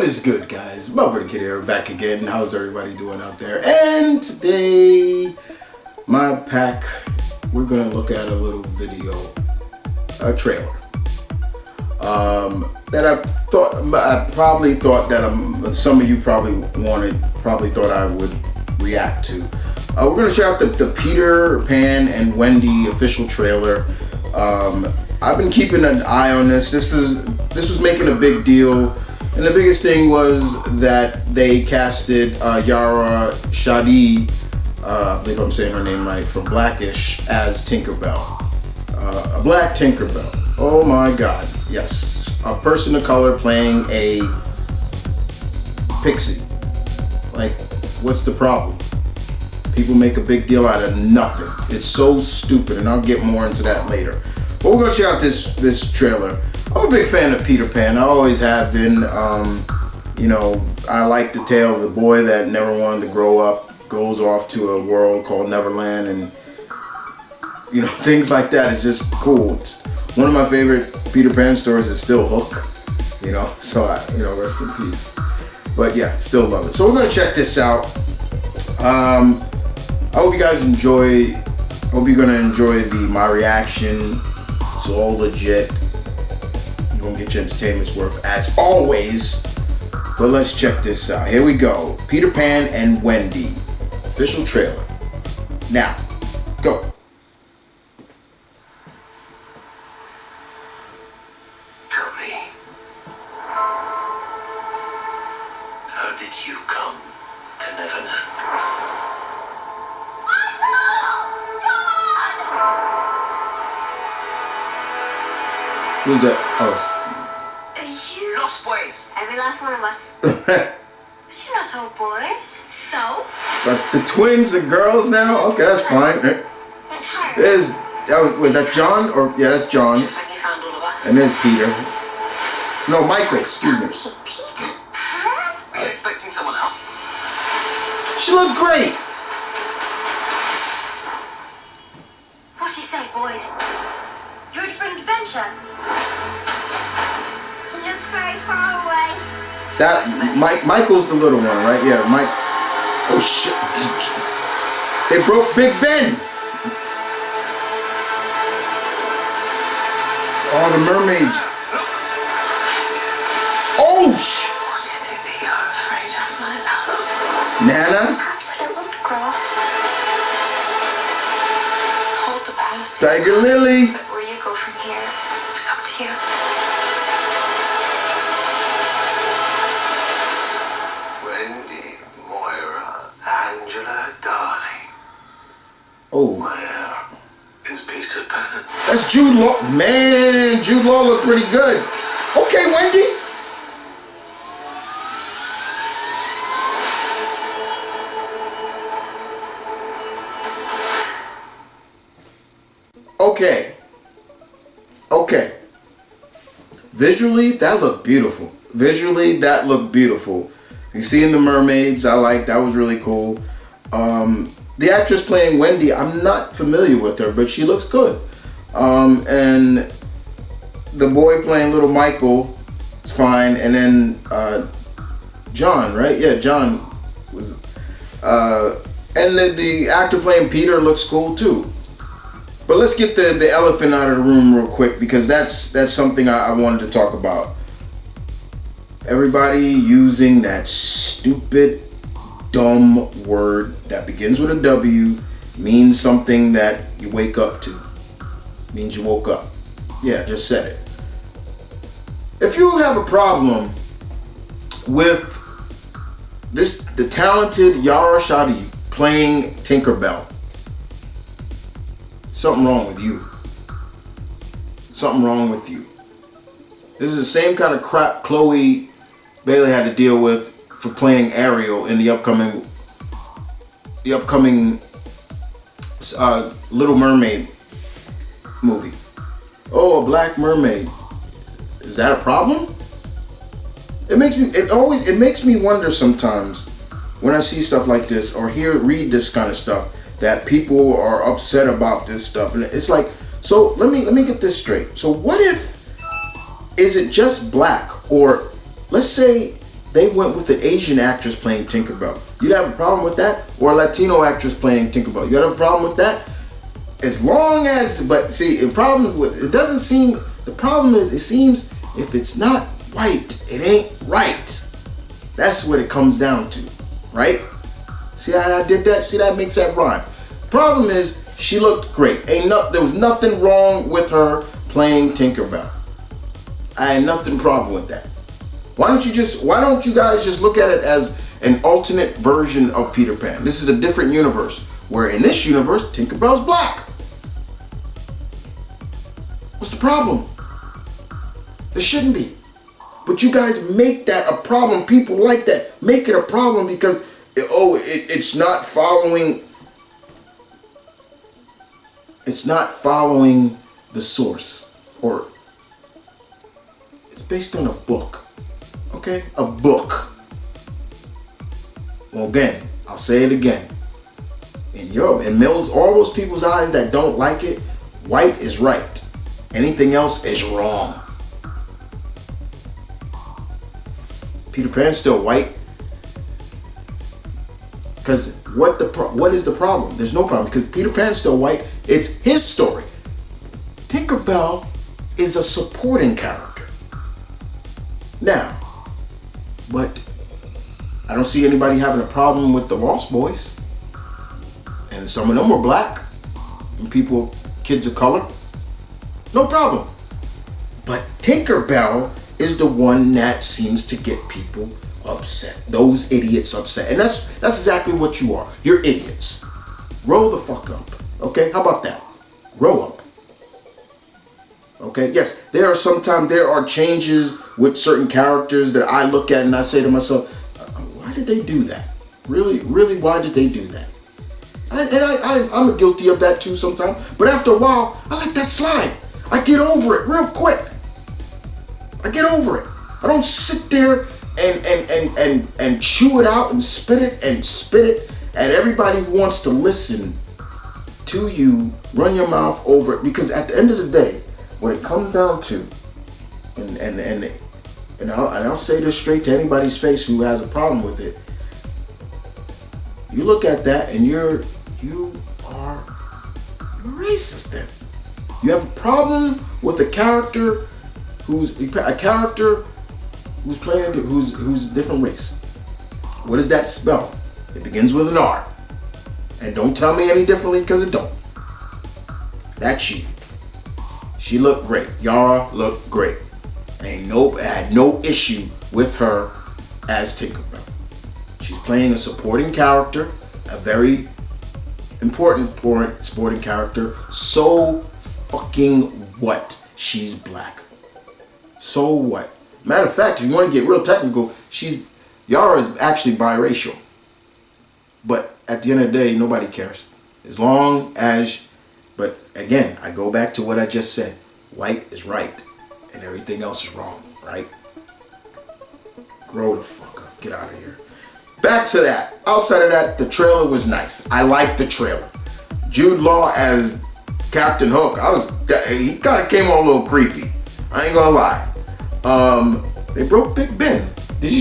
is good, guys? M.V.K here, back again. How's everybody doing out there? And today, my pack, we're gonna look at a little video, a trailer. That I probably thought that some of you probably thought I would react to. We're gonna check out the Peter Pan and Wendy official trailer. I've been keeping an eye on this. This was making a big deal. And the biggest thing was that they casted Yara Shadi, I believe I'm saying her name right, from Blackish, as Tinkerbell. A black Tinkerbell. Oh my God, yes. A person of color playing a pixie. Like, what's the problem? People make a big deal out of nothing. It's so stupid, and I'll get more into that later. But we're gonna check out this trailer. I'm a big fan of Peter Pan. I always have been. You know, I like the tale of the boy that never wanted to grow up, goes off to a world called Neverland, and you know, things like that is just cool. It's one of my favorite Peter Pan stories is still Hook. You know, so rest in peace. But yeah, still love it. So we're gonna check this out. I hope you guys enjoy. Hope you're gonna enjoy my reaction. It's all legit. You're gonna get your entertainment's worth as always. But let's check this out. Here we go. Peter Pan and Wendy official trailer. Now, go. Tell me, how did you come to Neverland? Who's that? Oh. You lost boys. Every last one of us. But But you're not all boys. So? the twins are girls now? Okay, that's fine. It's her. Was that John? Yeah, that's John. Just like you found all of us. And there's Peter. No, Michael, excuse me. Peter Pan? Were you expecting someone else? She looked great. What do you say, boys? You ready for an adventure? It looks very far away. Is that Michael's the little one, right? Yeah, Mike. Oh shit! They broke Big Ben. Oh, the mermaids. Oh shit! What is it that you're afraid of, my love? Nana. Perhaps I won't grow up. Hold the past. Tiger Lily. But where you go from here, it's up to you. Wendy, Moira, Angela, darling. Oh, Where is Peter Pan? that's Jude Law. Man, Jude Law looked pretty good. Okay, Wendy. Okay. Visually, that looked beautiful. You seeing the mermaids, I like. That was really cool. The actress playing Wendy, I'm not familiar with her, but she looks good. And the boy playing little Michael, it's fine. And then John, right? Yeah, John was. And the actor playing Peter looks cool too. But let's get the elephant out of the room real quick, because that's something I wanted to talk about. Everybody using that stupid, dumb word that begins with a W means something that you wake up to. Means you woke up. Yeah, just said it. If you have a problem with the talented Yara Shadi playing Tinkerbell, something wrong with you. This is the same kind of crap Chloe Bailey had to deal with for playing Ariel in the upcoming Little Mermaid movie. Oh, a black mermaid. Is that a problem? It makes me wonder sometimes when I see stuff like this or read this kind of stuff, that people are upset about this stuff, and it's like, so let me get this straight. So what if, is it just black, or let's say they went with an Asian actress playing Tinkerbell. You'd have a problem with that? Or a Latino actress playing Tinkerbell. You'd have a problem with that? As long as, but see, the problem with, it doesn't seem, the problem is, it seems if it's not white, it ain't right. That's what it comes down to, right? See how I did that? See, that makes that rhyme. Problem is, she looked great. There was nothing wrong with her playing Tinkerbell. I had nothing problem with that. Why don't you guys just look at it as an alternate version of Peter Pan? This is a different universe, where in this universe, Tinkerbell's black. What's the problem? There shouldn't be. But you guys make that a problem. People like that. Make it a problem because, it's not following. It's not following the source. Or it's based on a book. Okay? A book. Well, again, I'll say it again. In all those people's eyes that don't like it, white is right. Anything else is wrong. Peter Pan's still white. Because what is the problem? There's no problem because Peter Pan's still white. It's his story. Tinkerbell is a supporting character. Now, but I don't see anybody having a problem with the Lost Boys. And some of them were black. And kids of color. No problem. But Tinkerbell is the one that seems to get people upset. Those idiots upset. And that's exactly what you are. You're idiots. Grow the fuck up. Okay? How about that? Grow up. Okay? Yes, there are changes with certain characters that I look at and I say to myself, why did they do that? Really, really, why did they do that? I'm guilty of that too sometimes. But after a while, I let that slide. I get over it real quick. I get over it. I don't sit there and chew it out and spit it at everybody who wants to listen to you. Run your mouth over it, because at the end of the day, what it comes down to, and I'll say this straight to anybody's face who has a problem with it. You look at that and you're racist then. You have a problem with a character who's playing who's a different race. What does that spell? It begins with an R. And don't tell me any differently, because it don't. That's she. She looked great. Yara looked great. I had no issue with her as Tinkerbell. She's playing a supporting character, a very important supporting character. So fucking what? She's black. So what? Matter of fact, if you want to get real technical, Yara is actually biracial. But at the end of the day, nobody cares. As long as, but again, I go back to what I just said. White is right, and everything else is wrong, right? Grow the fuck up. Get out of here. Back to that. Outside of that, the trailer was nice. I liked the trailer. Jude Law as Captain Hook, he kind of came on a little creepy. I ain't gonna lie. They broke Big Ben. Did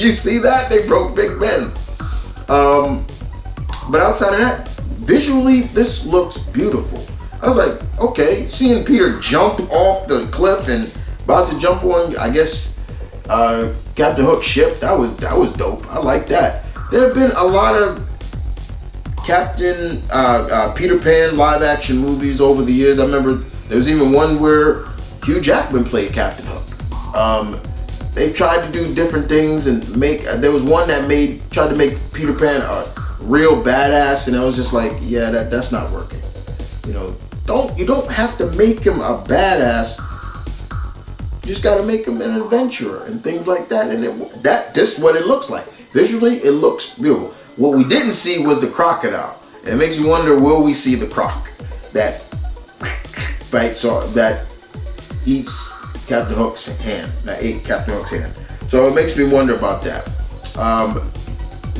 you see that? They broke Big Ben. But outside of that, visually, this looks beautiful. I was like, okay, seeing Peter jump off the cliff and about to jump on, I guess, Captain Hook's ship, that was dope. I like that. There have been a lot of Peter Pan live action movies over the years. I remember there was even one where Hugh Jackman played Captain Hook. They've tried to do different things and there was one that tried to make Peter Pan a real badass, and I was just like, yeah, that's not working. You don't have to make him a badass. You just got to make him an adventurer and things like that. And this is what it looks like. Visually, it looks beautiful. What we didn't see was the crocodile. And it makes me wonder, will we see the croc that eats Captain Hook's hand, that ate Captain Hook's hand. So it makes me wonder about that.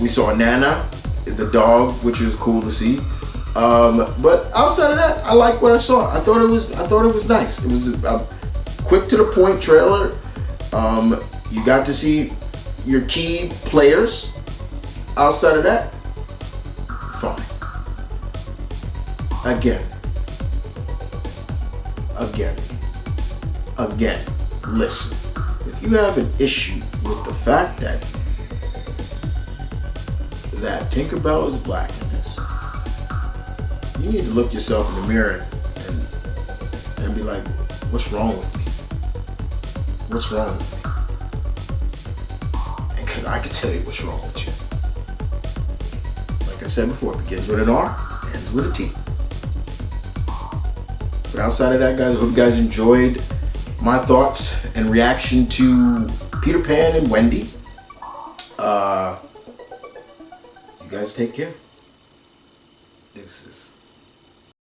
We saw Nana, the dog, which was cool to see. But outside of that, I like what I saw. I thought it was nice. It was a quick to the point trailer. You got to see your key players. Outside of that, fine. Again, listen. If you have an issue with the fact that Tinkerbell is black in this, you need to look yourself in the mirror and be like, what's wrong with me? What's wrong with me? And because I can tell you what's wrong with you. Like I said before, it begins with an R, ends with a T. But outside of that, guys, I hope you guys enjoyed my thoughts and reaction to Peter Pan and Wendy. You guys take care. Deuces.